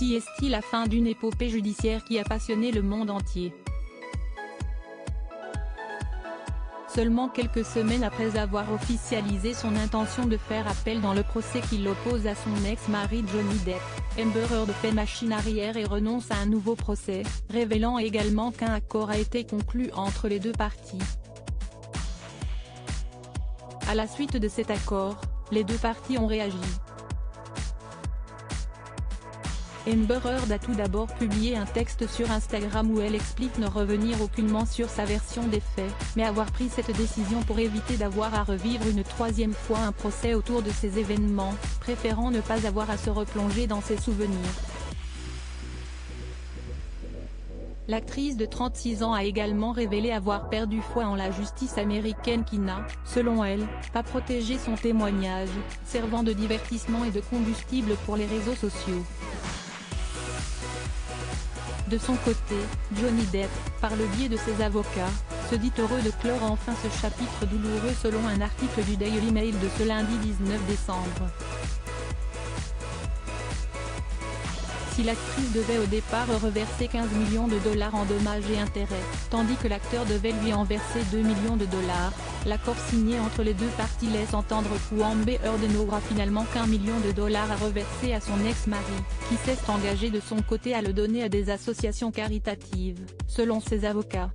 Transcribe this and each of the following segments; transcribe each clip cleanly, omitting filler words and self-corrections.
Ainsi est-il la fin d'une épopée judiciaire qui a passionné le monde entier. Seulement quelques semaines après avoir officialisé son intention de faire appel dans le procès qui l'oppose à son ex-mari Johnny Depp, Amber Heard fait machine arrière et renonce à un nouveau procès, révélant également qu'un accord a été conclu entre les deux parties. À la suite de cet accord, les deux parties ont réagi. Amber Heard a tout d'abord publié un texte sur Instagram où elle explique ne revenir aucunement sur sa version des faits, mais avoir pris cette décision pour éviter d'avoir à revivre une troisième fois un procès autour de ces événements, préférant ne pas avoir à se replonger dans ses souvenirs. L'actrice de 36 ans a également révélé avoir perdu foi en la justice américaine qui n'a, selon elle, pas protégé son témoignage, servant de divertissement et de combustible pour les réseaux sociaux. De son côté, Johnny Depp, par le biais de ses avocats, se dit heureux de clore enfin ce chapitre douloureux selon un article du Daily Mail de ce lundi 19 décembre. Si l'actrice devait au départ reverser 15 millions de dollars en dommages et intérêts, tandis que l'acteur devait lui en verser 2 millions de dollars, l'accord signé entre les deux parties laisse entendre qu'Amber Heard n'aura finalement qu'1 million de dollars à reverser à son ex-mari, qui s'est engagé de son côté à le donner à des associations caritatives, selon ses avocats.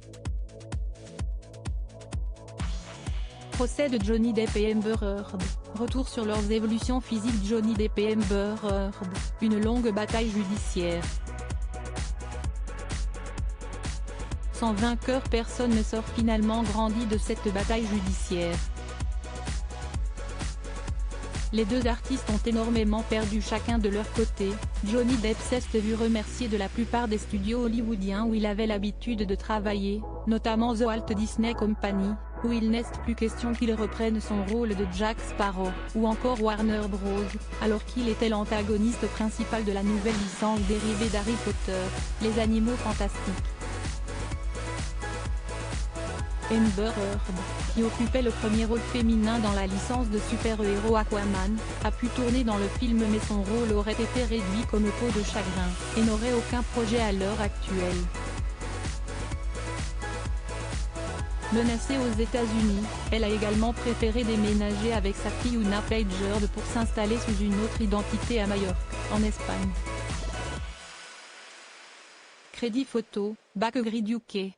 Procès de Johnny Depp et Amber Heard. Retour sur leurs évolutions physiques. Johnny Depp et Amber Heard, une longue bataille judiciaire. Sans vainqueur, personne ne sort finalement grandi de cette bataille judiciaire. Les deux artistes ont énormément perdu chacun de leur côté. Johnny Depp s'est vu remercié de la plupart des studios hollywoodiens où il avait l'habitude de travailler, notamment The Walt Disney Company, où il n'est plus question qu'il reprenne son rôle de Jack Sparrow, ou encore Warner Bros., alors qu'il était l'antagoniste principal de la nouvelle licence dérivée d'Harry Potter, Les Animaux Fantastiques. Amber Heard, qui occupait le premier rôle féminin dans la licence de super-héros Aquaman, a pu tourner dans le film mais son rôle aurait été réduit comme peau de chagrin, et n'aurait aucun projet à l'heure actuelle. Menacée aux États-Unis, elle a également préféré déménager avec sa fille Una Paige pour s'installer sous une autre identité à Majorque, en Espagne. Crédit photo, Backgrid UK.